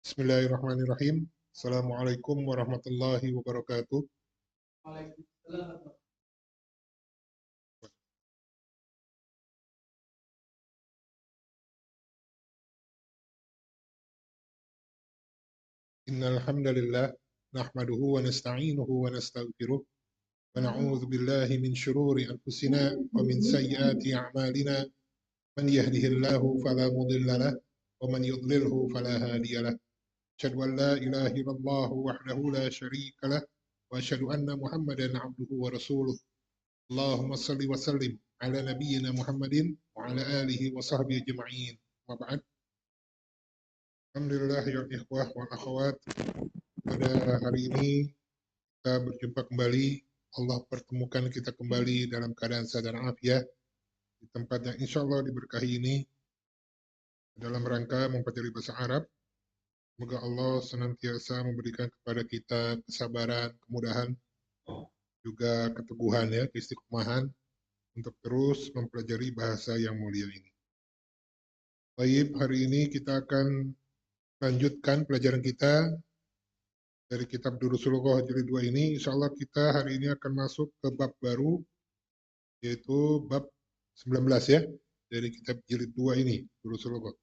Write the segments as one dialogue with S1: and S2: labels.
S1: Bismillahirrahmanirrahim. Assalamualaikum warahmatullahi wabarakatuh. Innal hamdalillah nahmaduhu wa nasta'inuhu wa nastaghfiruh wa na'udzu billahi min shururi anfusina wa min sayyiati a'malina. Man yahdihillahu fala mudilla lahu wa man yudlilhu fala hadiya lahu. Asyhadu an la ilaha illallah wahdahu la syarika lah wa asyhadu anna Muhammadan 'abduhu wa rasuluh. Allahumma shalli wa sallim ala nabiyyina Muhammadin wa ala alihi wa sahbihi ajma'in. Wa ba'd. Alhamdulillah ya ikhwah wal akhwat, pada hari ini kita berjumpa kembali. Allah pertemukan kita kembali dalam keadaan sehat dan afiat di tempat yang insya Allah diberkahi ini dalam rangka mempelajari bahasa Arab. Semoga Allah senantiasa memberikan kepada kita kesabaran, kemudahan, juga keteguhan ya, keistiqomahan untuk terus mempelajari bahasa yang mulia ini. Baik, hari ini kita akan lanjutkan pelajaran kita dari kitab Durusul Lughah jilid 2 ini. Insya Allah kita hari ini akan masuk ke bab baru, yaitu bab 19 ya, dari kitab jilid 2 ini, Durusul Lughah.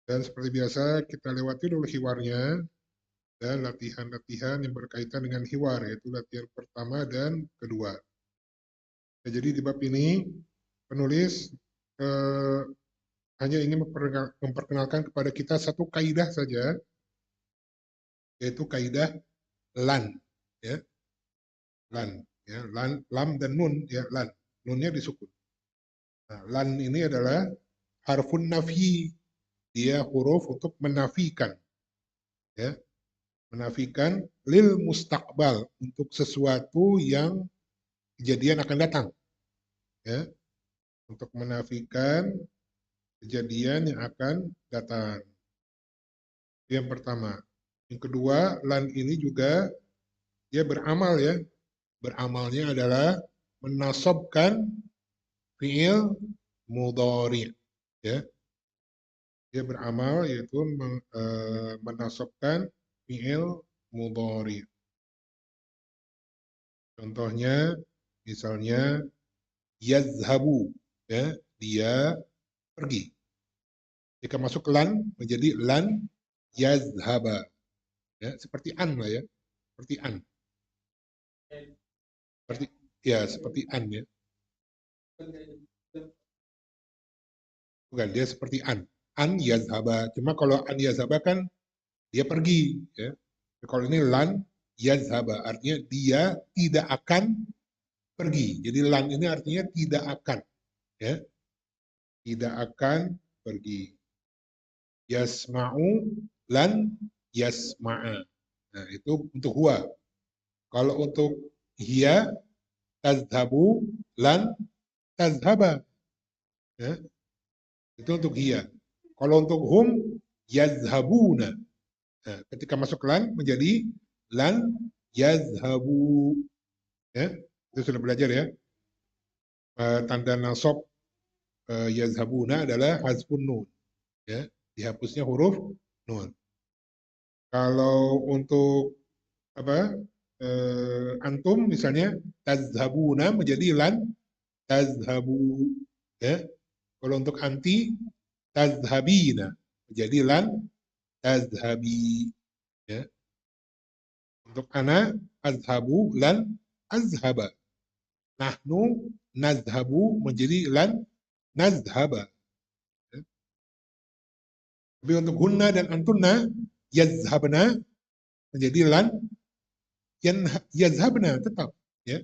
S1: Dan seperti biasa, kita lewati dulu hiwarnya, dan latihan-latihan yang berkaitan dengan hiwar, yaitu latihan pertama dan kedua. Nah, jadi di bab ini, penulis hanya ingin memperkenalkan kepada kita satu kaidah saja, yaitu kaidah lan, ya, lan, ya, lan, lam dan nun, ya, lan, nunnya disukun. Nah, lan ini adalah harfun nafi, dia huruf untuk menafikan, ya, menafikan lil mustaqbal, untuk sesuatu yang kejadian akan datang, ya, untuk menafikan kejadian yang akan datang. Yang pertama. Yang kedua, lan ini juga dia beramal ya. Beramalnya adalah menasobkan fi'il mudhari, ya. Dia beramal yaitu menasobkan fi'il mudhari. Contohnya misalnya yazhabu, ya, dia pergi. Jika masuk lan menjadi lan yazhaba, ya, seperti an lah ya, seperti an, seperti ya, seperti an ya, bukan, dia seperti an yazhaba, cuma kalau an yazhaba kan dia pergi ya. Kalau ini lan yazhaba artinya dia tidak akan pergi, jadi lan ini artinya tidak akan, ya, tidak akan pergi. Yasma'u lan yasma'a, nah itu untuk huwa. Kalau untuk hiya tazhabu lan tazhaba, ya, itu untuk hiya. Kalau untuk hum yazhabuna, nah, ketika masuk lan menjadi lan yazhabu, ya, itu sudah belajar ya. Tanda nasab yazhabuna adalah hazfun nun, ya, dihapusnya huruf nun. Kalau untuk apa, antum misalnya tazhabuna menjadi lan tazhabu, ya. Kalau untuk anti tazhabina menjadi lan tazhabi, ya. Untuk ana azhabu lan azhaba, nahnu nazhabu menjadi lan nazhaba, ya. Tapi untuk hunna dan antunna yazhabna menjadi lan yazhabna tetap, ya.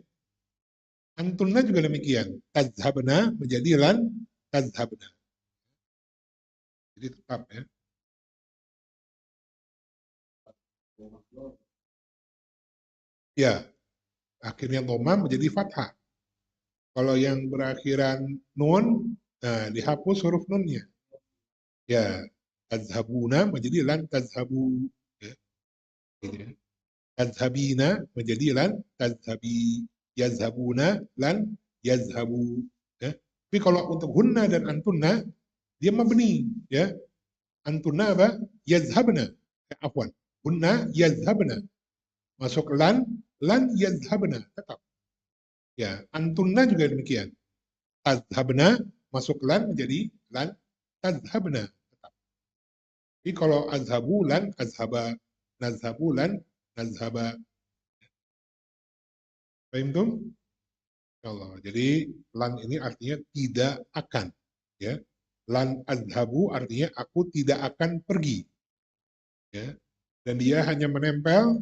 S1: Antunna juga demikian, tazhabna menjadi lan tazhabna, jadi tetap ya. Ya, akhirnya dhamma menjadi fathah. Kalau yang berakhiran nun, nah dihapus huruf nunnya. Ya, tazhabuna menjadi lan tazhabu, ya. Tazhabina menjadi lan tazhabi, yazhabuna lan yazhabu, ya. Tapi kalau untuk hunna dan antunna dia mabni, ya. Antunna apa? Yazhabna. Afwan. Hunna yazhabna. Masuk lan yazhabna. Tetap. Ya, antunna juga demikian. Tazhabna masuk lan menjadi lan tazhabna. Tetap. Jadi kalau azhabu lan azhaba, nazhabu lan nazhaba. Paham tuh? Allah. Jadi lan ini artinya tidak akan, ya. Lan azhabu artinya aku tidak akan pergi, ya. Dan dia hanya menempel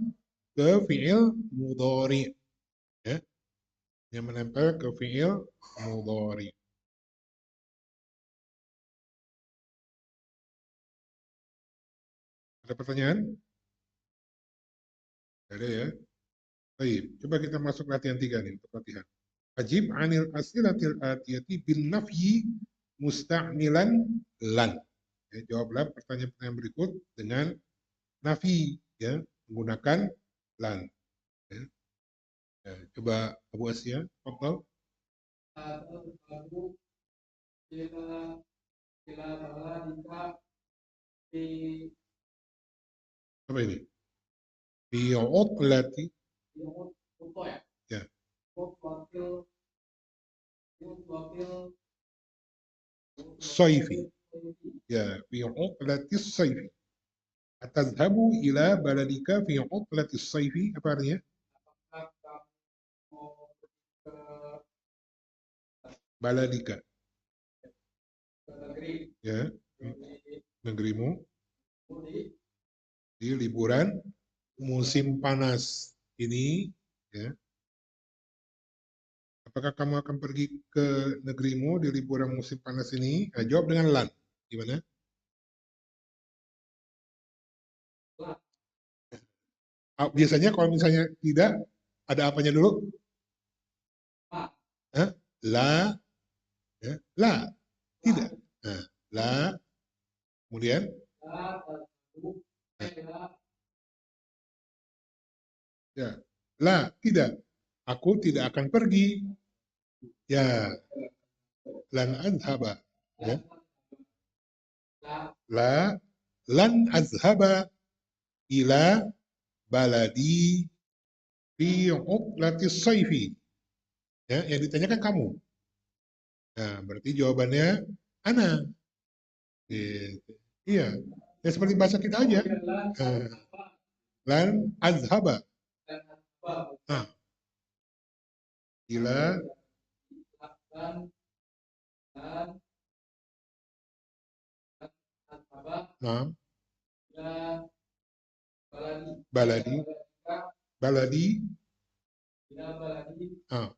S1: ke fiil mudhari, ya. Yang menempel ke fiil mudhari. Ada pertanyaan? Ada ya. Baik, coba kita masuk latihan 3 nih untuk latihan. Ajib anil asilatil atiyati bin nafyi musta'milan lan. Ya, jawablah pertanyaan-pertanyaan berikut dengan nafi, ya, menggunakan lan. Ya. Ya, coba Abu Asia, Fadhal. Apa ini? Fi utlati. Ya. Saifi. Ya, fi utlati saifi. Atazhabu ila baladika fi utlati saifi. Apa artinya? Baladika. Ya, negerimu di liburan musim panas ini, ya. Apakah kamu akan pergi ke negerimu di liburan musim panas ini? Nah, jawab dengan lan. Gimana? Biasanya kalau misalnya tidak, ada apanya dulu? Hah? La, ya. La, tidak. Nah, la, kemudian ya, la, tidak. Aku tidak akan pergi. Ya, lan azhaba. Ya. La, lan azhaba ila baladi fi utlati saifi. Ya, yang ditanyakan kamu. Nah, berarti jawabannya ana. Gitu. Iya, ya seperti bahasa kita aja. Lan azhaba. Nah, ila nah, baladi baladi ah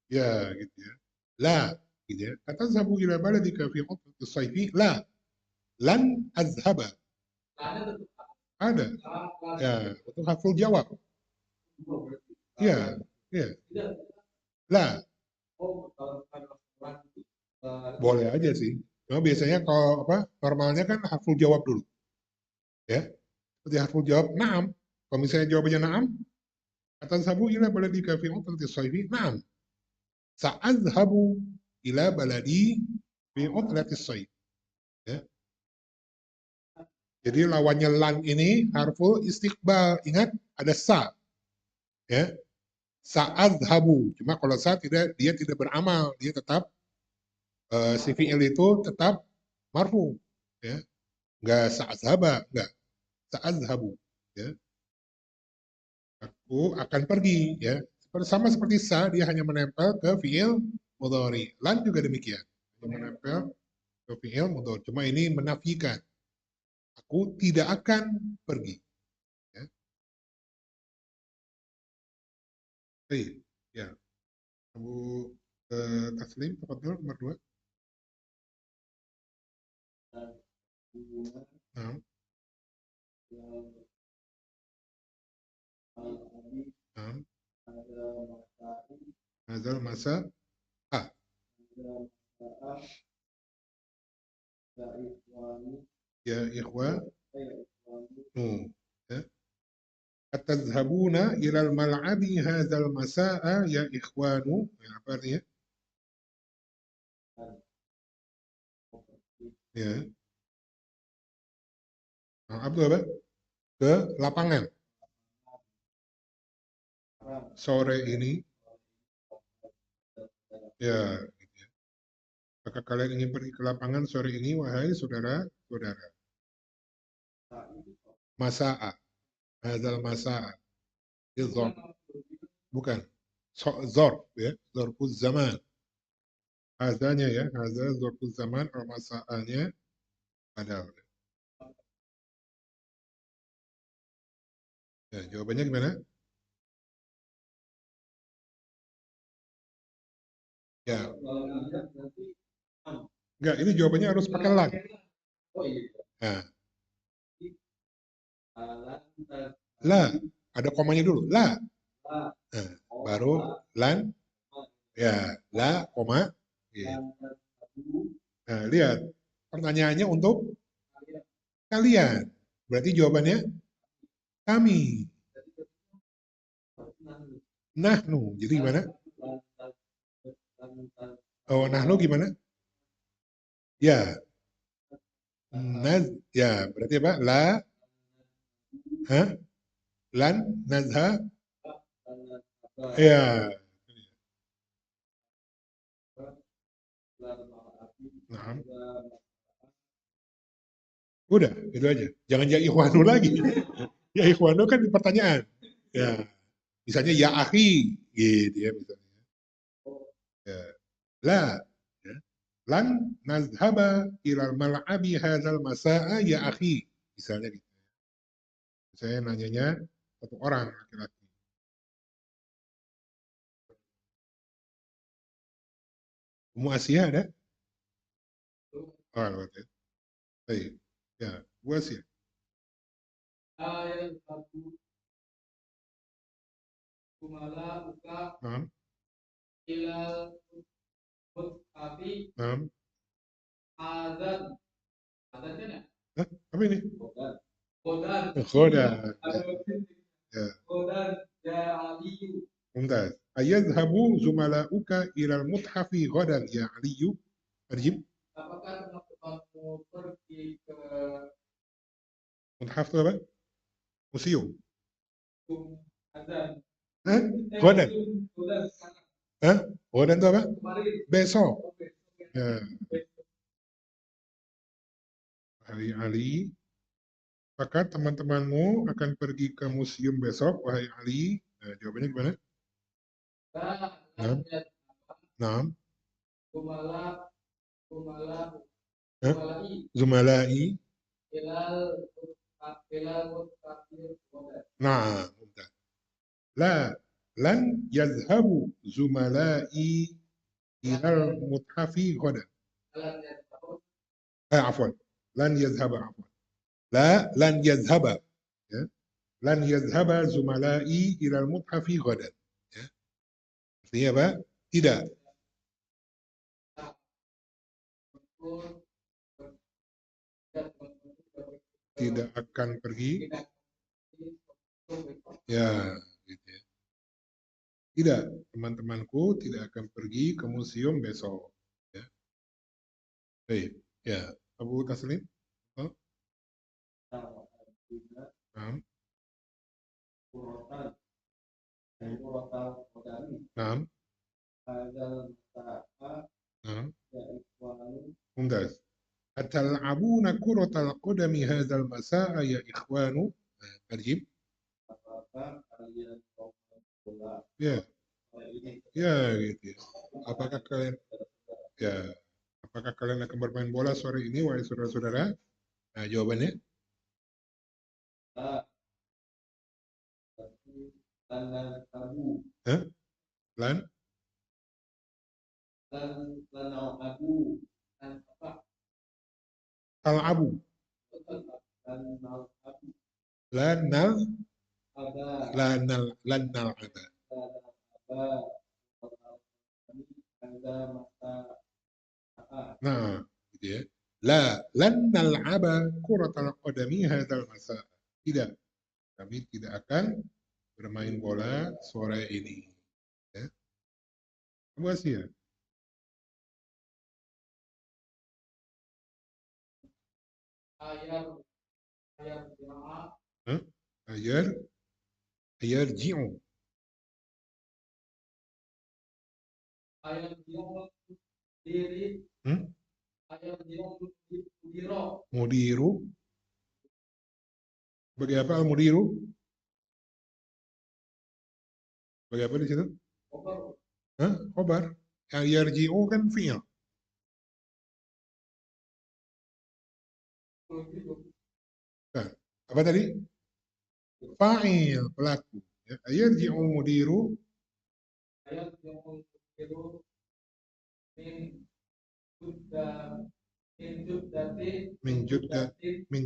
S1: ya gitu ya. La gitu ya. Atazhabu ila baladika fi utlati saifi? La, lan azhaba. Ada. Ya, itu haful jawab. Iya, iya. La, boleh aja sih. Cuma biasanya kalau apa normalnya kan haful jawab dulu, ya. Seperti haful jawab naam. Kalau misalnya jawabannya naam, atazhabu ila baladika fi utlati saifi? Naam. Sa'azhabu ila baladi fi utlati saif. Ya. Jadi lawannya lan ini harful istiqbal. Ingat ada sa, ya. Sa'azhabu. Cuma kalau sa tidak, dia tidak beramal, dia tetap si fi'il itu tetap marfu, ya. Enggak sa'azhaba, enggak. Sa'azhabu, ya. Aku akan pergi, ya. Sama seperti sa, dia hanya menempel ke fi'il mudhari. Lan juga demikian. Menempel ke fi'il mudhari. Cuma ini menafikan. Aku tidak akan pergi. Ya. Baik, ya. Abu Taslim, tafadhol, nomor 2. Nah, nah. Hazal masa ah ya ikhwan ya. Atazhabuna ilal mal'abi hadzal masa'a ya ikhwanu. Ya, apa artinya? Ya. Nah, apa apa? Ke lapangan. Sore ini, ya, apakah kalian ingin pergi ke lapangan sore ini, wahai saudara-saudara? Masa'a, hadal masa'a. Itu zorf. Bukan. Zorf, ya. Zorfuz zaman. Hazanya ya, haza zorfuz zaman, kalau masa'anya ada. Ya, jawabannya gimana? Ya, enggak, ini jawabannya harus pakai lan. Nah, la, ada komanya dulu, la. Nah, baru lan, ya, la, koma. Ya. Nah, lihat, pertanyaannya untuk kalian. Berarti jawabannya kami. Nahnu. Jadi gimana? Oh, nahnu gimana? Ya, naz, ya, berarti apa? La, ha, lan, nazha, ya. Nah, udah, itu aja. Jangan ya ikhwanu lagi. Ya ikhwanu kan di pertanyaan. Ya, misalnya ya akhi, gitu ya misalnya. Ya. La, ya. Lan nazhaba ilal mal'abi hadzal masa'a ya akhi. Misalnya gitu. Saya nanyanya satu orang laki-laki. Ummu Asia ada? Oh, berarti. Baik. Ya, Bu Asia. Naam, naam. Hah? Apa ini? Khoda. Ya, mumtaz. Ayadhabu zumala'uka ilal muthafi ghadan ya Aliyu. Arjib. Muthaf itu apa? Museum. Hah? Ghadan. Hah? Ghadan itu apa? Besok. Ya, hari Ali. Apakah teman-temanmu akan pergi ke museum besok, wahai Ali? Nah, jawabannya gimana? Nah, nah, hah? Zumalai. Nah, la, lan yazhabu zumalai ilal muthafi ghadan. Afwan. Lan yazhaba, afwan. La, lan yazhaba. Ya. Lan yazhaba zumalai ilal muthafi ghadan. Ya. Artinya apa? Tidak. Tidak akan pergi. Ya, gitu ya. Tidak, teman-temanku tidak akan pergi ke museum besok. Ya. Baik. Ya, Abu Taslim. Oh, naam, naam, naam. Mumtaz. أتلعبون كرة القدم هذا المساء يا إخوان؟ ترجم. Ya, ya gitu ya. Apakah kalian ya, apakah kalian akan bermain bola sore ini, wahai saudara-saudara? Nah, jawabannya, hah? Lan, tal'abu, lan nal, lan nal ada. Nah, gitu ya. La, lan nal'aba kuratal qadami hadzal masa. Tidak, kami tidak akan bermain bola sore ini. Ya. Terima kasih ya. Hah? Ayar, ayarji'u. Hmm? Mudiru. Bagi apa al-mudiru? Bagi apa di situ? Hah? Khobar. Ayarji'u kan fi'il. Nah, apa tadi? Fa'il, pelaku. Ya. Ayarji'u mudiru min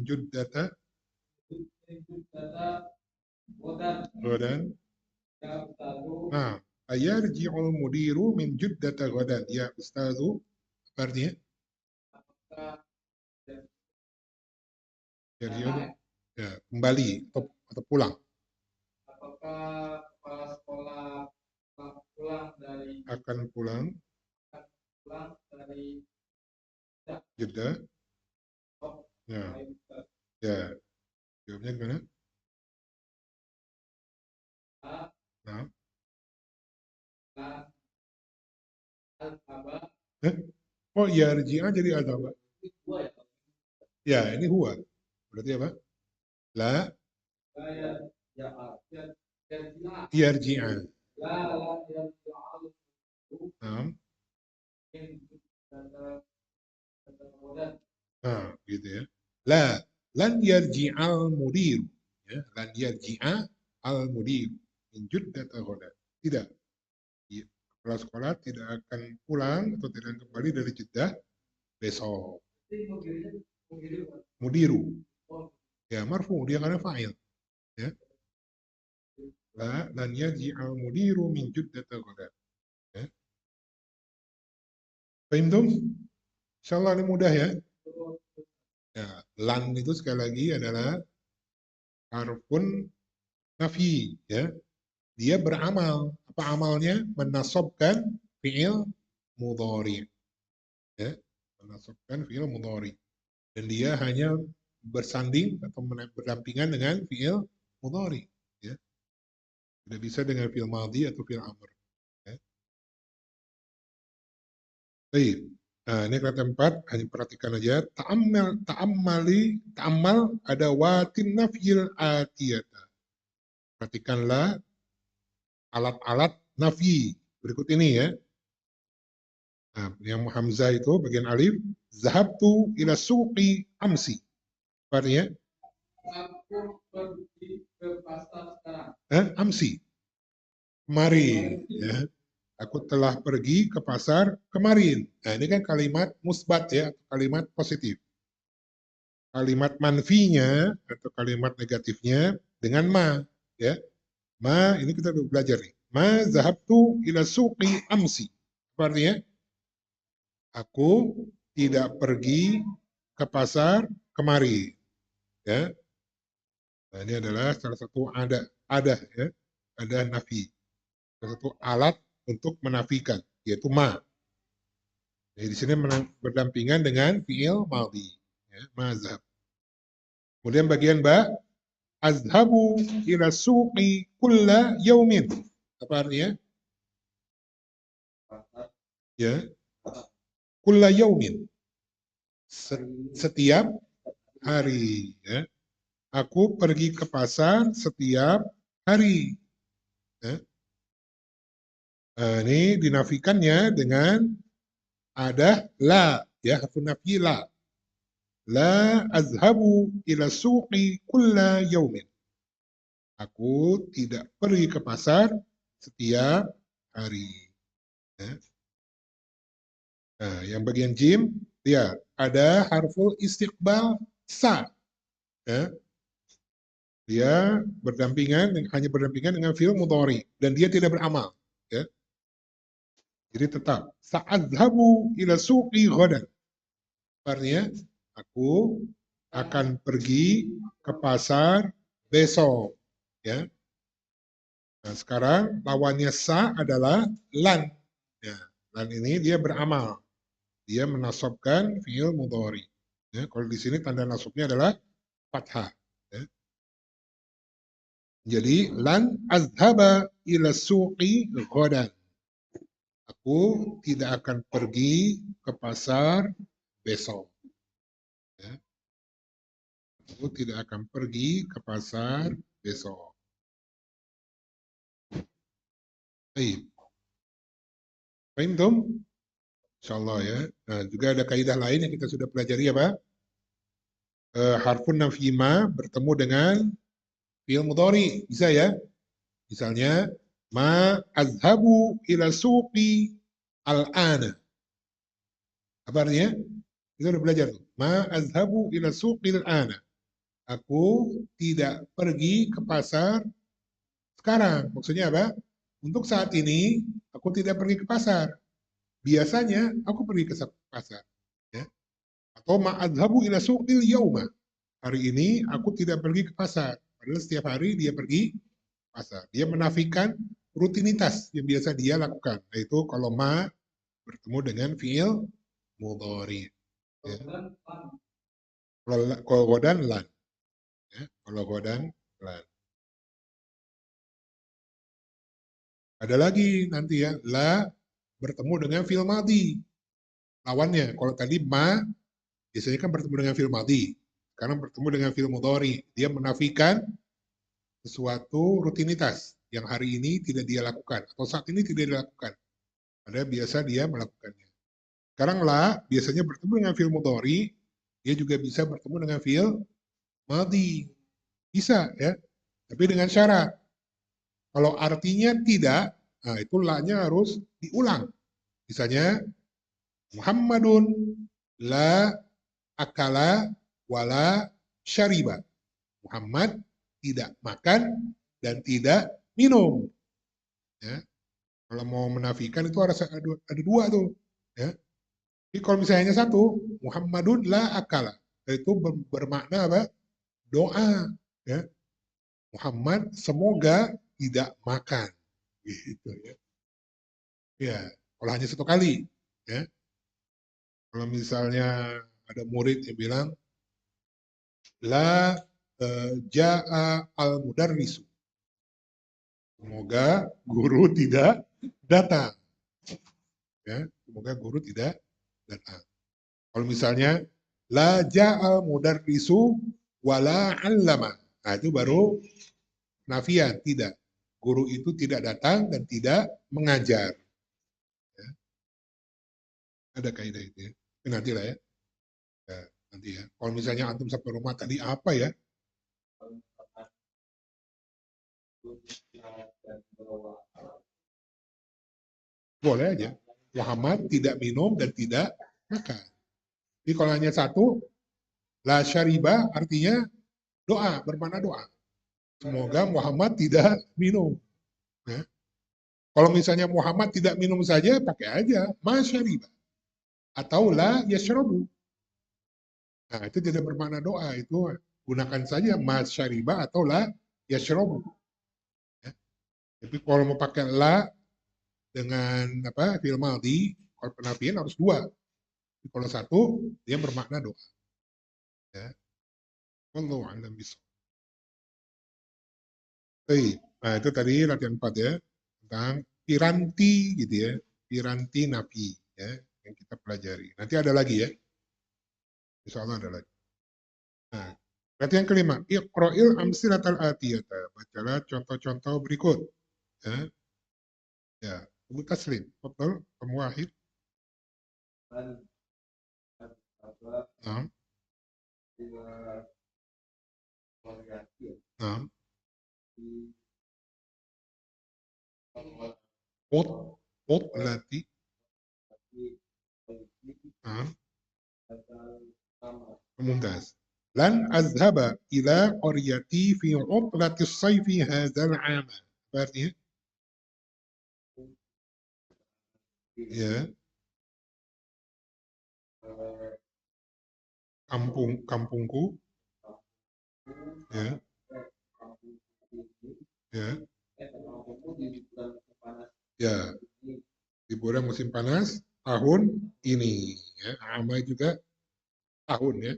S1: juddata ghadan. Nah, ayarji'ul mudiru min juddata ghadan. Ya, Ustazu, apa artinya? Yarji'u itu ya, kembali atau pulang. Akan pulang. Jeddah. Ya, ya. Jawabnya gimana? Nah. Eh? Oh, yarji'a jadi adaba. Ya, ini huwa. Berarti apa? La yarji'a. Nah, nah, gitu ya. La lan yarji'al mudir. Ya, lan yarji'a al mudir min juddata ghadan. Tidak. Ya, kepala sekolah tidak akan pulang atau tidak akan kembali dari Jeddah besok. Mudiru. Ya, marfu dia karena fa'il. Ya. La lan yarji'al mudiru min juddata ghadan. Ya. Paham? Insyaallah ini mudah ya. Ya, lan itu sekali lagi adalah harfun nafi ya. Dia beramal. Apa amalnya? Menasobkan fi'il mudhari. Ya, menasobkan fi'il mudhari. Dan dia hanya bersanding atau berdampingan dengan fi'il mudhari. Ya. Tidak bisa dengan fi'il madhi atau fi'il amr. Ya. Baik. Nah, ini kata empat, hanya perhatikan aja. Ta'ammal ada watin nafyil atiyata. Perhatikanlah alat-alat nafi berikut ini ya. Nah, yang hamzah itu bagian alif, zahabtu ila suqi amsi. Artinya, amsi, kemarin. Ya. Aku telah pergi ke pasar kemarin. Nah, ini kan kalimat musbat ya, kalimat positif. Kalimat manfinya atau kalimat negatifnya dengan ma. Ya. Ma, ini kita udah belajar nih. Ma zahabtu ila suqi amsi. Artinya, aku tidak pergi ke pasar kemarin. Ya. Nah, ini adalah salah satu ada ya, ada nafi. Salah satu alat untuk menafikan, yaitu ma. Jadi di sini berdampingan dengan fiil madhi, ya, mazhab. Kemudian bagian ba, azhabu ila suqi kulla yaumin. Apa artinya? Ya, kulla yaumin. Setiap hari. Ya. Aku pergi ke pasar setiap hari. Ya. Nah, ini dinafikannya dengan ada la, ya, harfu nafi la. La azhabu ila suqi kulla yaumin. Aku tidak pergi ke pasar setiap hari. Ya. Nah, yang bagian jim, lihat ada harful istiqbal sa. Ya. Dia hanya berdampingan dengan fi'il mudhari dan dia tidak beramal. Ya. Jadi tetap sa'adhabu ila suqi ghadan. Artinya aku akan pergi ke pasar besok. Ya. Nah, sekarang lawannya sa adalah lan. Ya, lan ini dia beramal. Dia menasobkan fiil mudhari. Ya, kalau di sini tanda nasabnya adalah fathah. Ya. Jadi lan azhaba ila suqi ghadan. Aku tidak akan pergi ke pasar besok. Ya. Aku tidak akan pergi ke pasar besok. Baik. Paham Tom? Insyaallah ya. Nah, juga ada kaidah lain yang kita sudah pelajari apa? Harfun nafi ma bertemu dengan fi'il mudhari. Bisa ya? Misalnya ma azhabu ila suqi al-ana. Apa artinya? Kita udah belajar tuh. Ma azhabu ila suqi al-ana. Aku tidak pergi ke pasar sekarang. Maksudnya apa? Untuk saat ini aku tidak pergi ke pasar. Biasanya aku pergi ke pasar. Ya. Atau ma azhabu ila suqil yauma. Hari ini aku tidak pergi ke pasar. Padahal setiap hari dia pergi ke pasar. Dia menafikan rutinitas yang biasa dia lakukan. Yaitu kalau ma bertemu dengan fiil mudhari. Ya. Kalau godan lan. Ya. Kalau godan lan. Ada lagi nanti ya, la bertemu dengan fiil madhi. Lawannya, kalau tadi ma biasanya kan bertemu dengan fiil madhi. Sekarang bertemu dengan fiil mudhari. Dia menafikan sesuatu rutinitas yang hari ini tidak dia lakukan atau saat ini tidak dilakukan. Padahal biasa dia melakukannya. Sekarang la biasanya bertemu dengan fiil mudhari, dia juga bisa bertemu dengan fiil madhi. Bisa ya. Tapi dengan syarat. Kalau artinya tidak, nah itu la-nya harus diulang. Misalnya Muhammadun la akala wala syariba. Muhammad tidak makan dan tidak minum. Ya. Kalau mau menafikan itu ada dua tuh. Ya. Jadi kalau misalnya hanya satu, Muhammadun la akala. Itu bermakna apa? Doa. Ya. Muhammad semoga tidak makan. Gitu ya. Ya, kalau hanya satu kali. Ya. Kalau misalnya ada murid yang bilang, la ja'a al-mudarrisu. Semoga guru tidak datang. Ya, semoga guru tidak datang. Kalau misalnya la ja'al mudarrisu wala 'allama. Nah, itu baru nafian, tidak. Guru itu tidak datang dan tidak mengajar. Ya, ada kaidah itu ya. Nanti lah ya. Ya. Nanti ya. Kalau misalnya antum sampai rumah tadi apa ya? Boleh aja. Muhammad tidak minum dan tidak makan. Jadi kalau hanya satu, la syariba artinya doa, bermakna doa. Semoga Muhammad tidak minum. Ya. Kalau misalnya Muhammad tidak minum saja, pakai aja masyariba. Atau la yashrabu. Nah, itu tidak bermakna doa. Itu gunakan saja masyariba atau la yashrabu. Ya. Tapi kalau mau pakai la dengan apa fi'il madhi, kalau penafian harus dua. Tapi kalau satu, dia bermakna doa. Ya. Wallahu a'lam bishawab. Nah, itu tadi latihan 4 ya. Tentang piranti gitu ya. Piranti nafi ya yang kita pelajari. Nanti ada lagi ya. Insya Allah ada lagi. Nah, latihan kelima. Iqra'il amsilatal atiyata. Bacalah contoh-contoh berikut. Ya. Ya. Abu Taslim. Betul. Kamu wahid. Nah. Nah. Pot. Pot lati. Nah. Mumtaz. Lan azhaba ila qaryati fi utlati sayfi hadzal 'am. Artinya ya, kampungku ya, ya, ya, liburan musim panas tahun ini ya, ama juga tahun ya,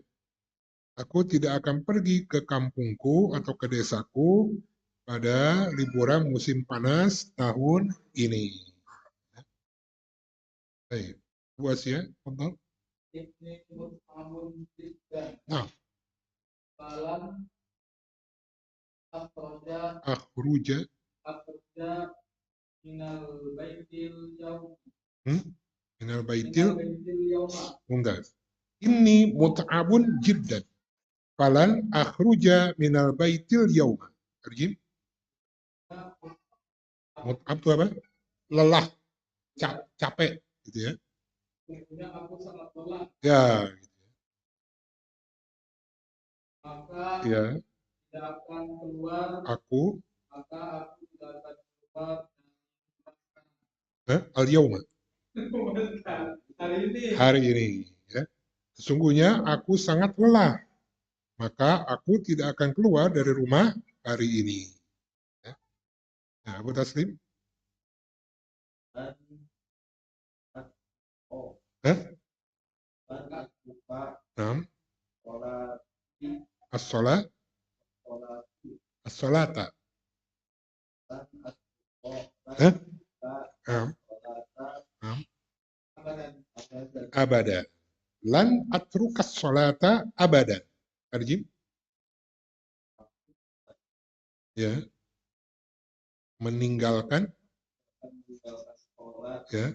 S1: Aku tidak akan pergi ke kampungku atau ke desaku pada liburan musim panas tahun ini. Baik, puas ya, tonton. Nah, akhruja, minal baitil, munggas. Ini mut'abun jiddan. Falan akhruja minal baitil yauma. Terjem. Mut'ab itu apa? Lelah, capek, gitu ya. Ya, ya. Aku, al yauma. Hari ini, ya. Sesungguhnya aku sangat lelah, maka aku tidak akan keluar dari rumah hari ini. Ya. Nah, Abu Taslim. Nah, as-sholat, as-sholata. Abada. Lan atrukas sholata abada. Terjem. Ya, meninggalkan ya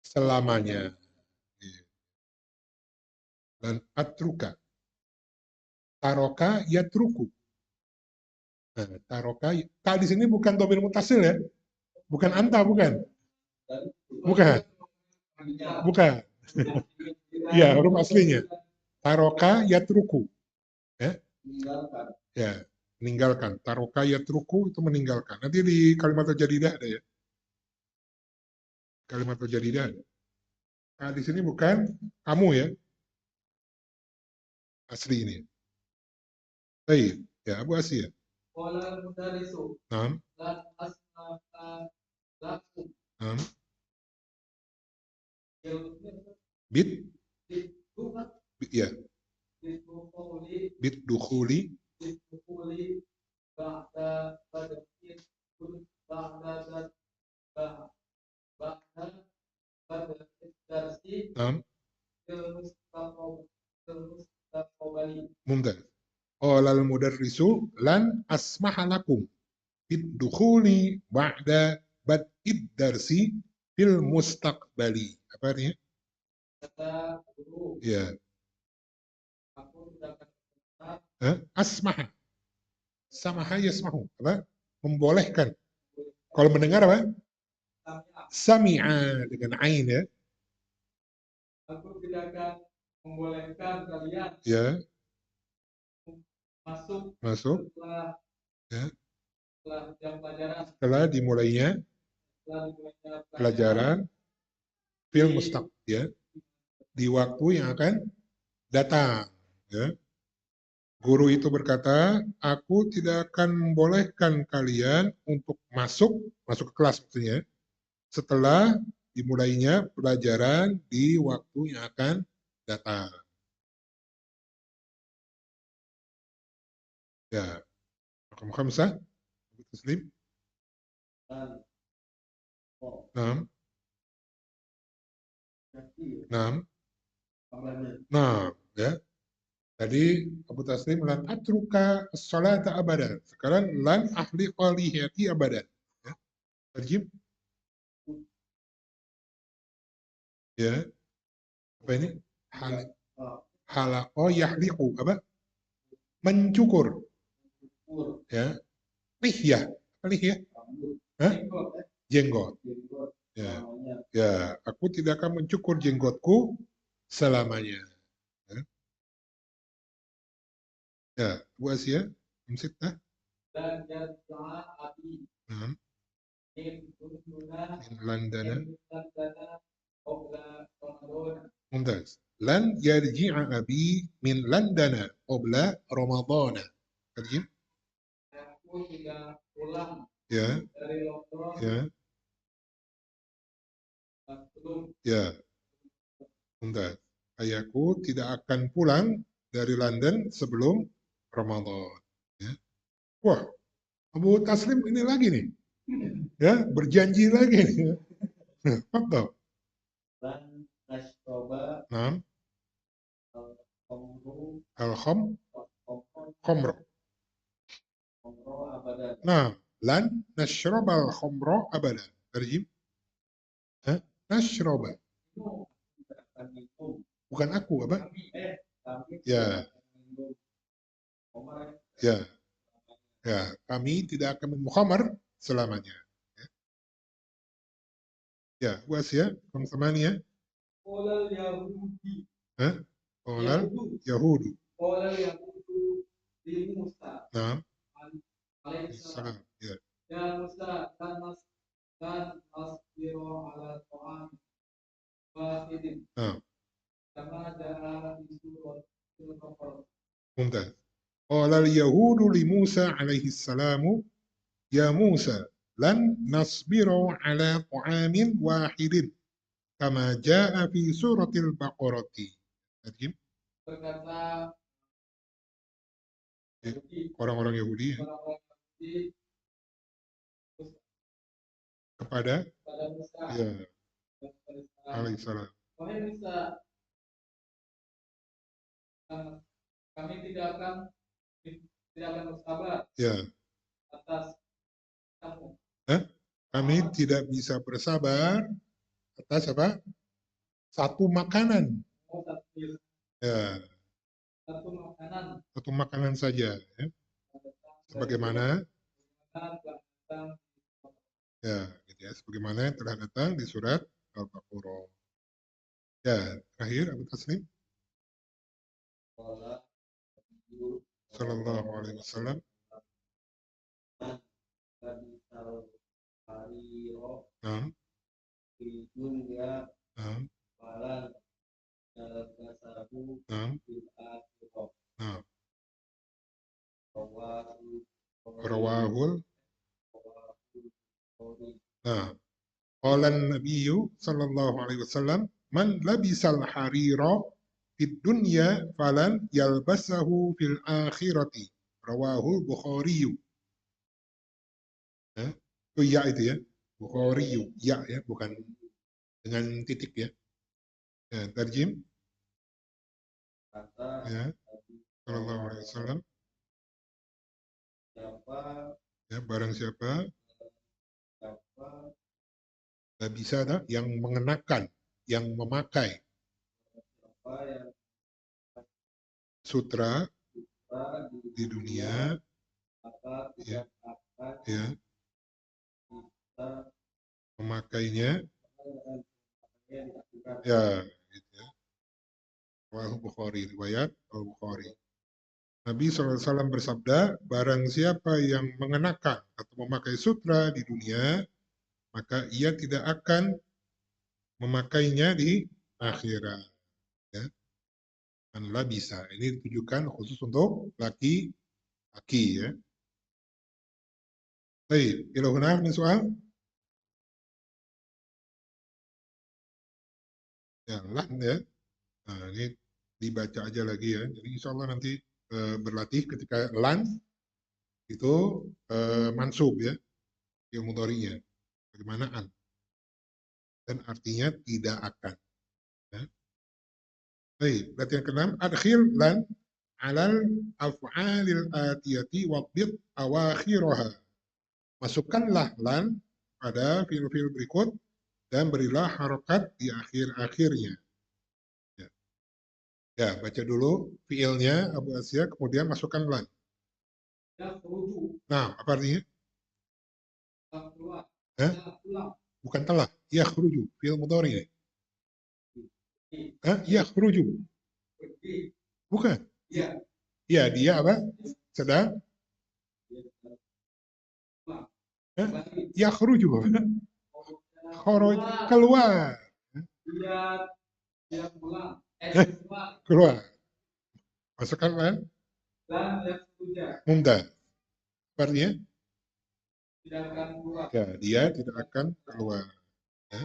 S1: selamanya. Dan atruka, taroka yatruku. Nah, taroka, tak di sini bukan domir mutasil ya, bukan anta, bukan, bukan, bukan. Iya, huruf aslinya. Taroka yatruku, ya, ya, meninggalkan. Taroka yatruku itu meninggalkan. Nanti di kalimat jadidah ada ya, kalimat jadidah ada. Nah, di sini bukan kamu ya, asli ini. Baik, ya Abu Asia. Nah, nah, bit, ya, bit dukhuli, nah, mumtaz. Qala al-mudarrisu lan asmaha lakum bid-dukhuli ba'da bad'id darsi fil mustaqbali. Apa artinya? Ya. Asmaha. Samaha yasmahu. Apa? Membolehkan. Kalau mendengar apa? Sami'a dengan ain ya. Aku tidak akan membolehkan kalian ya masuk ya setelah dimulainya pelajaran fil mustaq ya di waktu yang akan datang ya. Guru itu berkata, aku tidak akan membolehkan kalian untuk masuk ke kelas maksudnya setelah dimulainya pelajaran di waktu yang akan datang. Ya, raqam khamsah, Muslim. Naam. Naam. Nah, ya. Tadi Abu Taslim lan atruka salata abadan. Sekarang lan ahli qalihati abadan. Ya. Terjem. Ya. Apa ini? Halaqo yahliqu. Apa? Mencukur. Ya. Lihyah. Apa lihyah? Hah? Jenggot. Ya. Ya. Aku tidak akan mencukur jenggotku selamanya. Ya. Ya. Bu Asia. Amsitah. Nah. Min Landana. Mumtaz. Lan yarji'a abi min Landana qabla Ramadana. Terjem. Aku tidak pulang ya dari London ya ya mumtaz. Ayahku tidak akan pulang dari London sebelum Ramadan. Ya. Wah, Abu Taslim ini lagi nih, ya berjanji lagi nih. Apa? Nah, al-khamr. Nah, lan nashrabal khamra abada. Terjem. Hah? Nashraba. Bukan aku, apa? Ya. Ya. Ya, kami tidak akan minum khamar selamanya. Ya, buas ya, teman-teman ya. Olal Yahudi. Hah? Olal Yahudi. Olal Yahudi di Musa. Nah. Alaihissalam. Ya. Ya Musa dan nasbiro ala Tuhan wahidin. Nah. Kama ja'a di surat Al-Baqarah. Mumtaz. Olal Yahudu li Musa alaihissalamu. Ya Musa, lan nasbiru ala ta'amin wahidin kama jaa fi suratil Baqarati. Berkata orang-orang Yahudi kepada Musa, ya, alaihissalam. Wahai Musa, kami tidak akan bersabar, ya, atas kamu. Kami tidak bisa bersabar atas apa? Satu makanan. Ya. Satu makanan saja. Ya. Sebagaimana ya, gitu ya. Sebagaimana yang telah datang di surat Al-Baqarah. Ya, terakhir Abu Taslim. Sallallahu alaihi wasallam. Nah. Rawahul. Nah, qala an-nabiyyu sallallahu alaihi wasallam, man labisal harira fid dunya falan yalbasahu fil akhirati. Rawahul Bukhari. Oh ya itu ya. Bukhari ya ya, bukan dengan titik ya. Ya, tarjim. Ya. Sallallahu alaihi wasallam. Ya, barang siapa tidak bisa yang mengenakan, yang memakai sutra di dunia, ya, ya, memakainya, ya, gitu ya. Bukhari, riwayat Al-Bukhari. Nabi SAW bersabda, barang siapa yang mengenakan atau memakai sutra di dunia, maka ia tidak akan memakainya di akhirat. Ya. Manlah bisa. Ini ditujukan khusus untuk laki-laki ya. Baik, ila huna min soal? Ya, lan ya. Nah, ini dibaca aja lagi ya. Jadi insya Allah nanti berlatih ketika lan itu mansub ya, yang mudhari'nya. Bagaimana an? Dan artinya tidak akan. Ya. Baik, latihan keenam. Adkhil lan alal af'alil atiyati waqbid awakhiraha. Masukkanlah lan pada fil-fil berikut dan berilah harokat di akhir-akhirnya. Ya. Ya, baca dulu fiilnya Abu Asya, kemudian masukkan lan. Nah, apa artinya? Hah? Bukan telah. Yakhruju, fiil mudhari. Hah? Yakhruju. Bukan. Ya, dia apa? Sedang yakhruju. Khuruj, keluar. Keluar. Masukkan lan. Mumtaz. Artinya? Ya, dia tidak akan keluar. Ya,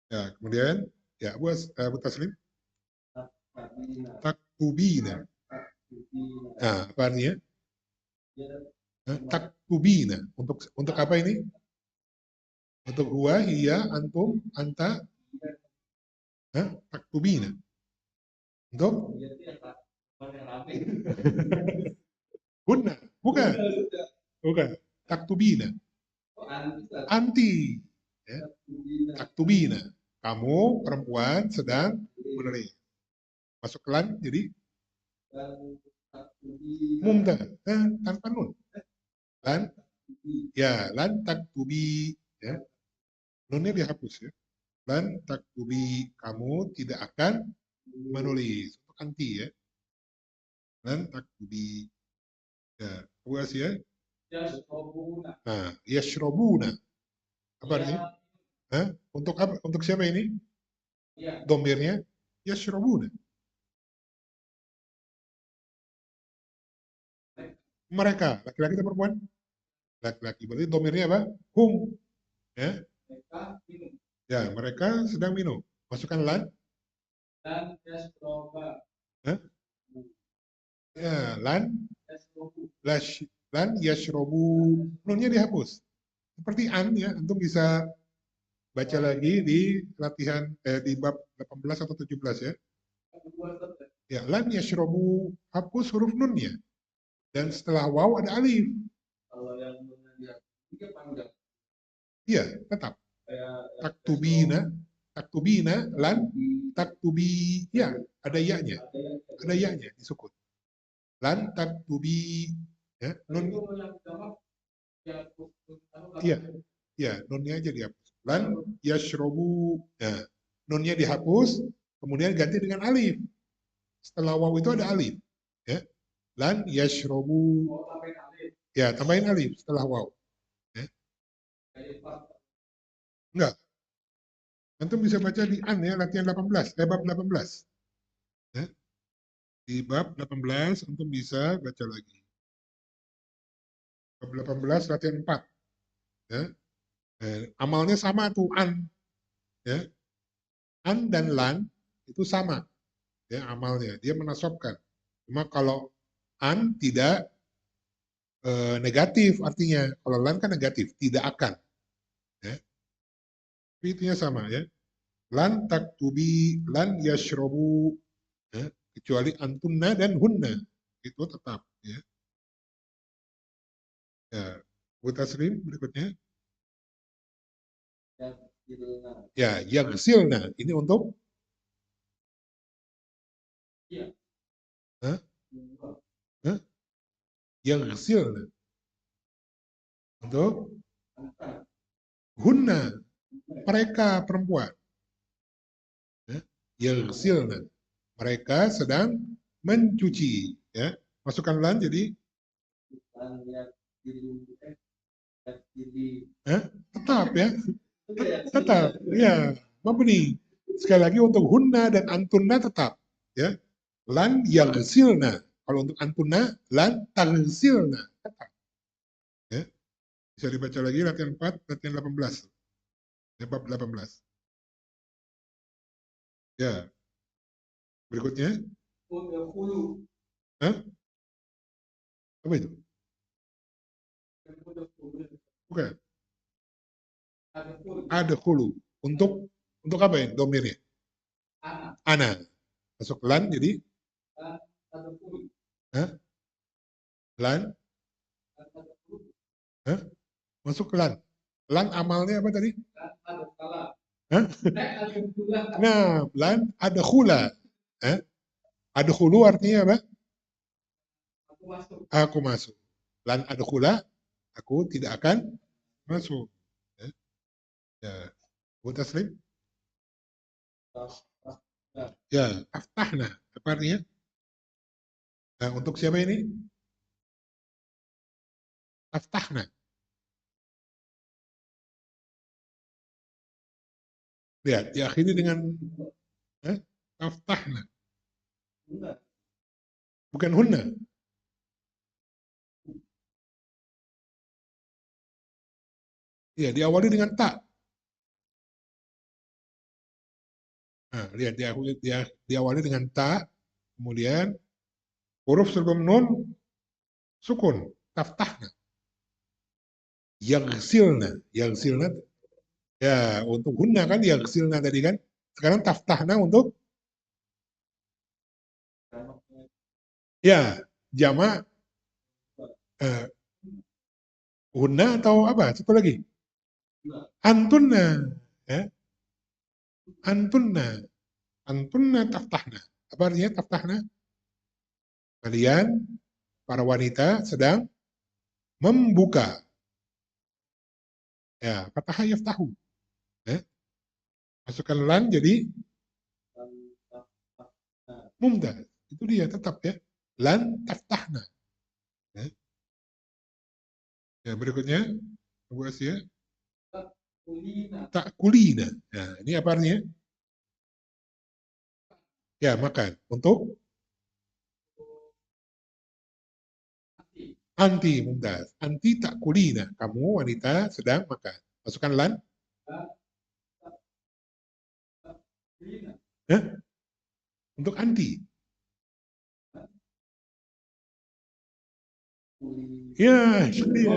S1: ya kemudian ya Abu Taslim. Tak taktubina. Nah, apa artinya? Taktubina. Untuk apa ini? Untuk huwa, hiya, antum, anta, taktubina. Untuk hunna, bukan, bukan. Taktubina. Anti, ya. Taktubina. Kamu perempuan sedang menulis. Masuk lan, jadi mumtaz, tanpa nun. Lan, ya, lan taktubi, ya. Nunnya dihapus ya. Lan taktubi, kamu tidak akan menulis. Untuk anti ya. Lan taktubi. Ya, puas ya. Nah, yashrobuna. Apa artinya? Untuk apa? Untuk siapa ini? Domirnya yashrobuna. Mereka, laki-laki atau perempuan? Laki-laki. Berarti domirnya apa? Hum. Ya. Ya, mereka sedang minum. Masukkan lan. Ya, lan. Lan yashrobu. Nunnya dihapus. Seperti an ya, antum bisa baca lagi di latihan di bab 18 atau 17 ya. Ya, lan yashrobu, hapus huruf nunnya. Dan setelah waw ada alif. Iya, tetap. Taktubina, taktubina, lan, taktubi, ya, ada ya-nya. Ada ya-nya disukun. Lan taktubi, ya, nun. Iya, ya, nunnya aja dihapus. Lan yashrobu, ya, nunnya dihapus, kemudian ganti dengan alif. Setelah waw itu ada alif. Ya. Lan yashrobu, ya, tambahin alif setelah waw. Ya. Enggak. Antum bisa baca di an ya, latihan 18, bab 18. Ya. Di bab 18 antum bisa baca lagi. Bab 18 latihan 4. Ya. Amalnya sama tuh an. Ya. An dan lan itu sama. Ya, amalnya. Dia menasobkan. Cuma kalau an tidak negatif artinya. Kalau lan kan negatif, tidak akan. Ya. Tapi itunya sama ya. Lan taktubi, lan yashrobu, ya. Kecuali antunna dan hunna. Itu tetap. Ya. Ya. Bu Taslim berikutnya. Ya, yaghsilna. Ini untuk Hah? Hah? Yaghsilna. Untuk hunna. Mereka perempuan. Ya. Yaghsilna. Mereka sedang mencuci. Ya. Masukkan lan jadi tetap ya. Tetap. Ya. Mabni. Sekali lagi untuk hunna dan antunna tetap. Ya. Lan yaghsilna. Kalau untuk antunna, lan taghsilna. Tetap. Ya. Bisa dibaca lagi latihan 4, latihan 18. Ya, bab 18. Ya. Berikutnya. Hah? Apa itu? Bukan. Ada hulu. Untuk apa ya domirnya? Ana. Masuk lan jadi Hah? Lan. Hah? Masuk lan. Lan amalnya apa tadi? Hah? Nah, lan ada hula. Hah? Ada hulu artinya apa? Aku masuk. Lan ada hula, aku tidak akan masuk. Ya. Ya. Bu Taslim? Ya, aftahna. Apa artinya? Nah, untuk siapa ini? Aftahna. Lihat, diakhiri dengan aftahna. Bukan hunna. Ya, diawali dengan tak. Nah, lihat diawali dengan ta, Kemudian huruf sebelum nun sukun, taftahna. Yaghsilna, yaghsilna. Ya, untuk hunna kan yaghsilna tadi kan. Sekarang taftahna untuk ya jama eh, hunna atau apa? Satu lagi. Antunna. Ya, antunna. Antunna taftahna. Apa artinya taftahna? Kalian, para wanita sedang membuka. Ya, fataha yaftahu. Ya, masukkan lan jadi mumtaz. Itu dia tetap ya. Lan taftahna. Ya, ya berikutnya, Abu Asia. Tak kulina. Nah, ini apa artinya? Ya, makan. Untuk anti mumtaz. Anti tak kulina. Kamu wanita sedang makan. Masukkan lan. Ya, untuk anti. Ya, iya.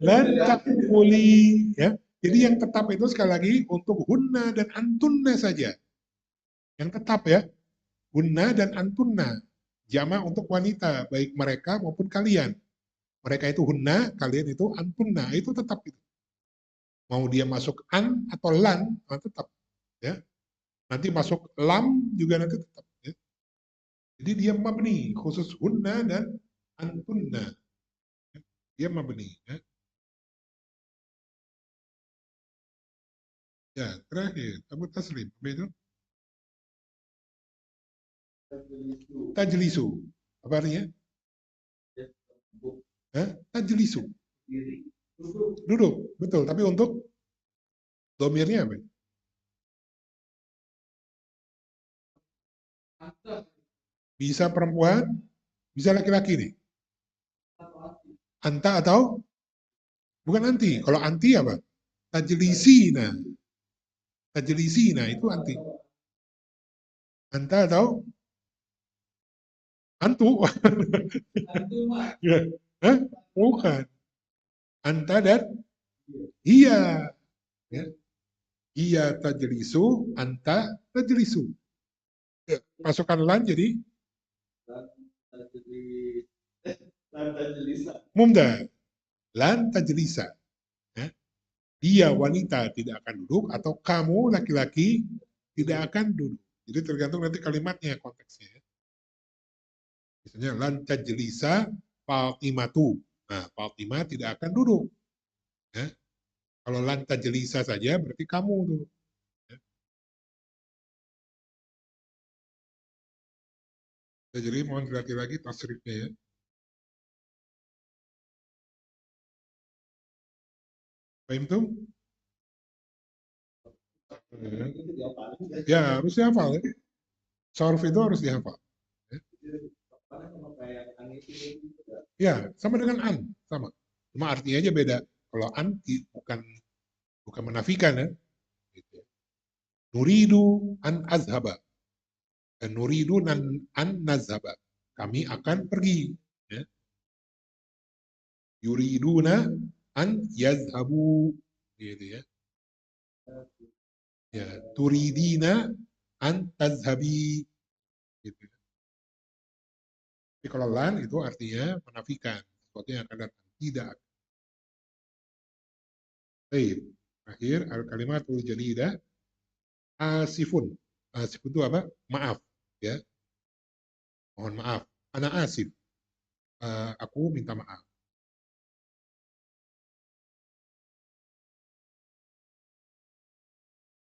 S1: Lan takuli. Ya. Jadi yang tetap itu sekali lagi untuk hunna dan antunna saja. Yang tetap ya. Hunna dan antunna. Jama untuk wanita, baik mereka maupun kalian. Mereka itu hunna, kalian itu antunna. Itu tetap itu. Mau dia masuk an atau lan, tetap. Ya. Nanti masuk lam juga nanti tetap. Ya. Jadi dia mabni, khusus hunna dan antunna. Dia mabni. Ya. Ya, terakhir, Abu Taslim. Apa itu? Tajlisu. Apa artinya? Tajlisu. Duduk, betul. Tapi untuk domirnya apa? Bisa perempuan, bisa laki-laki nih. Anta atau bukan anti. Kalau anti apa? Tajlisina. Tajlisina itu anti. Anta atau antu. Ya. Hah? Bukan. Anta dan iya. Ya. Iya tajlisu, anta tajlisu. Ya. Masukkan lan jadi mumda. Lan tajlisa. Ya. Dia wanita tidak akan duduk atau kamu laki-laki tidak akan duduk. Jadi tergantung nanti kalimatnya konteksnya. Misalnya lan tajlisa Fatimatu. Nah, Fatimah tidak akan duduk. Ya. Kalau lan tajlisa saja berarti kamu tuh. Ya. Jadi mohon laki-laki tasrifnya ya. Paham tuh? Ya, harus dihafal ya. Sorf itu harus dihafal. Ya. Ya, sama dengan an, sama. Cuma artinya aja beda. Kalau an bukan bukan menafikan ya. Gitu. Nuridu an azhaba. Dan nuridu an nazhaba. Kami akan pergi. Ya. Yuriduna an yazhabu. Gitu ya. Ya, turidina an tazhabi. Gitu. Tapi kalau lan itu artinya menafikan. Sesuatu yang akan datang. Tidak. Baik. Akhir al-kalimatul jadidah asifun. Asifun itu apa? Maaf. Ya, mohon maaf. Anak asif. Aku minta maaf.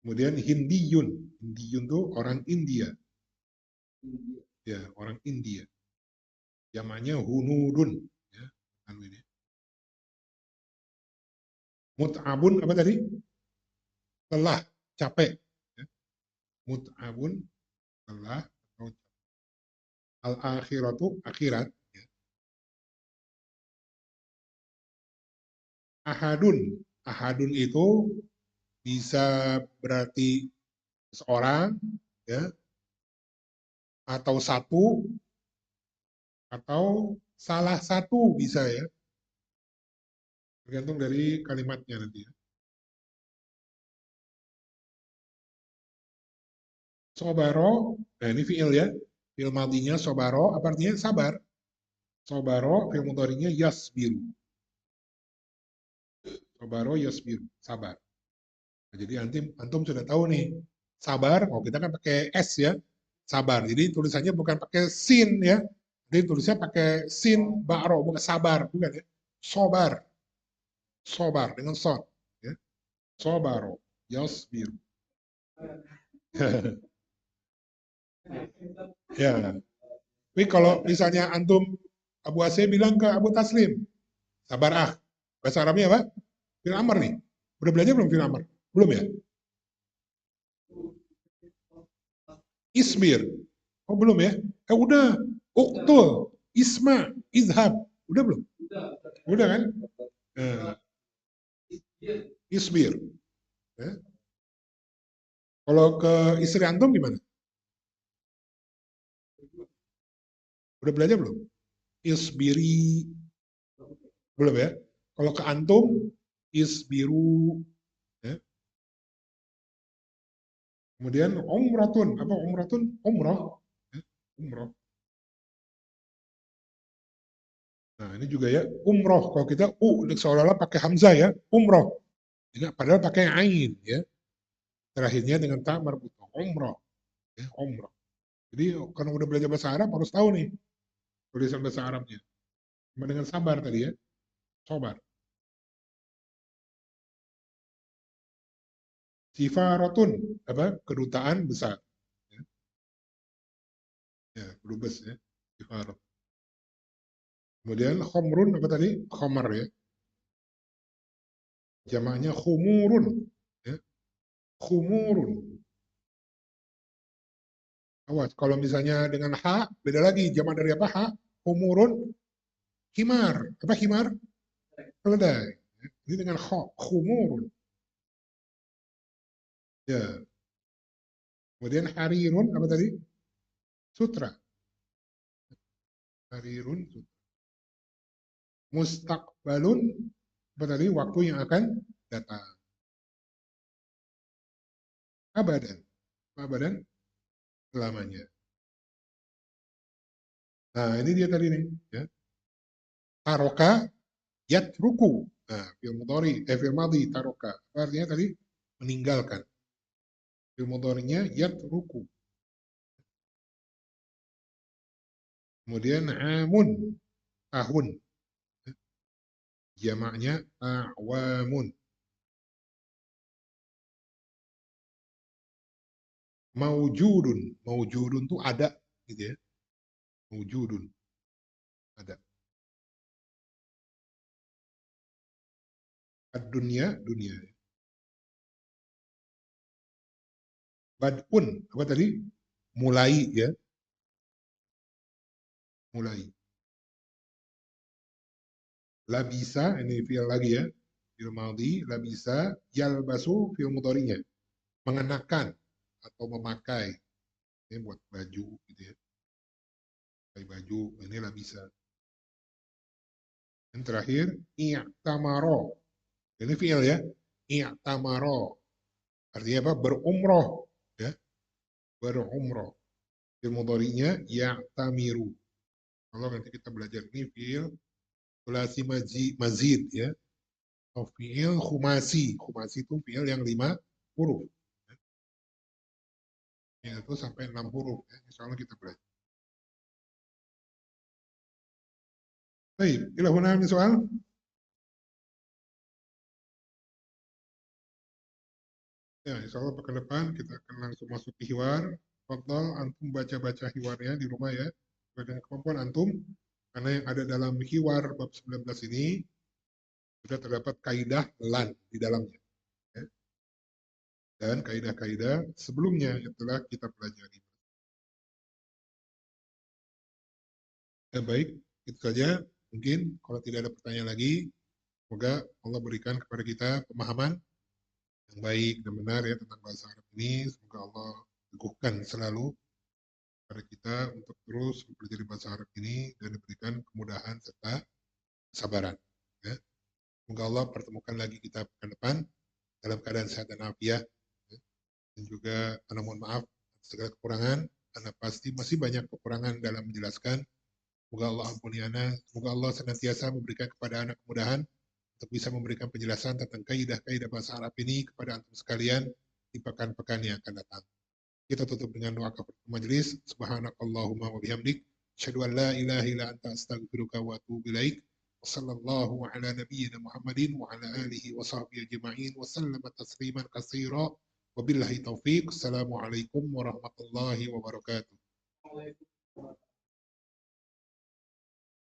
S1: Kemudian Hindiyun. Hindiyun itu orang India. Ya, orang India. Zamannya Hunudun. Ya, ini. Mut'abun apa tadi? Lelah, capek. Ya. Mut'abun, lelah. Al-akhiratu, akhirat. Ya. Ahadun. Ahadun itu bisa berarti seorang, ya, atau satu, atau salah satu bisa ya. Tergantung dari kalimatnya nanti ya. Sobaro, nah ini fi'il ya. Fi'il madinya sobaro, apa artinya? Sabar. Sobaro, fi'il mudhari'nya yasbiru. Sobaro yasbiru, sabar. Nah, jadi antum sudah tahu nih, sabar, oh kita kan pakai S ya, sabar. Jadi tulisannya bukan pakai sin ya, jadi tulisnya pakai sin, ba'ro, bukan sabar, bukan ya. Sobar, sobar dengan sod. Ya. Sobaro, yasbiru. Ya, tapi kalau misalnya antum, Abu Asy bilang ke Abu Taslim, sabar ah. Bahasa Arabnya apa? Fil amr nih. Udah belajar belum fil amr? Belum ya? Isbir. Oh belum ya? Udah. Uktul. Isma. Izhab. Udah belum? Udah kan? Eh, isbir. Ya. Kalau ke istri antum gimana? Udah belajar belum? Isbiri. Belum ya? Kalau ke antum, isbiru. Ya. Kemudian umratun. Apa umratun? Umroh. Ya. Umroh. Nah ini juga ya, umroh. Kalau kita seolah-olah pakai hamzah ya, umroh. Padahal pakai ain ya. Terakhirnya dengan ta marbutoh. Umroh. Ya, umroh. Jadi karena udah belajar bahasa Arab harus tahu nih tulisan bahasa Arabnya. Cuma dengan sabar tadi ya, sabar. Sifaratun, apa? Kedutaan besar. Ya, ya kedubes ya. Sifarat. Kemudian khomrun apa tadi? Khomar ya. Jamaknya khumurun. Ya, khumurun. Awas, kalau misalnya dengan ha, beda lagi. Jamak dari apa? Ha, khumurun, himar. Apa himar? Keledai. Ya, ini dengan kho, khumurun. Ya. Kemudian harirun apa tadi? Sutra. Harirun sutra. Mustaqbalun apa tadi? Waktu yang akan datang. Abadan. Abadan selamanya. Nah, ini dia tadi nih, ya. Taroka yatruku. Nah, fil mudhari, fil madhi taroka. Apa artinya tadi? Meninggalkan. Fil mudharinya yatruku. Kemudian amun, tahun. Jamaknya awamun. Maujudun. Maujudun tuh ada gitu ya. Maujudun ada. Dunia, dunia. Badun, apa tadi? Mulai ya, mulai. Labisa, ini fi'il lagi ya. Fi'il madhi, labisa, yalbasu fi'il mudhari'nya. Mengenakan atau memakai. Ini buat baju gitu ya. Pakai baju, ini labisa. Yang terakhir, i'tamaro. Ini fi'il ya. I'tamaro. Artinya apa? Berumroh. Ya, berumroh. Fi'il mudhari'nya ya'tamiru. Kalau nanti kita belajar ini fi'il sulasi mazid ya. Atau fi'il khumasi. Khumasi itu fi'il yang 5 huruf. Ya, itu sampai 6 huruf. Ya. Insya Allah kita belajar. Baik, ila huna min soal. Ya, insya Allah pekan depan kita akan langsung masuk ke hiwar. Fadal, antum baca-baca hiwarnya di rumah ya. Sesuai dengan kemampuan antum. Karena yang ada dalam hiwar bab 19 ini sudah terdapat kaidah lan di dalamnya. Ya. Dan kaidah-kaidah sebelumnya yang telah kita pelajari. Ya, baik, itu saja. Mungkin kalau tidak ada pertanyaan lagi, semoga Allah berikan kepada kita pemahaman yang baik dan benar ya tentang bahasa Arab ini. Semoga Allah teguhkan selalu kepada kita untuk terus mempelajari bahasa Arab ini dan diberikan kemudahan serta kesabaran. Ya. Semoga Allah pertemukan lagi kita pekan depan dalam keadaan sehat dan afiat. Ya. Dan juga mohon maaf atas segala kekurangan, karena pasti masih banyak kekurangan dalam menjelaskan. Semoga Allah ampuni ana, semoga Allah senantiasa memberikan kepada anak kemudahan untuk bisa memberikan penjelasan tentang kaidah-kaidah bahasa Arab ini kepada antum sekalian di pekan-pekan yang akan datang. Kita tutup dengan doa kafaratul majelis. Subhanakallahumma wa bihamdik, asyhadu an la ilaha illa anta astaghfiruka wa atubu ilaik. Wassallallahu ala nabiyyina Muhammadin wa ala alihi wa sahbihi ajma'in wa sallama tasliman katsira. Wabillahi taufiq. Assalamualaikum warahmatullahi wabarakatuh.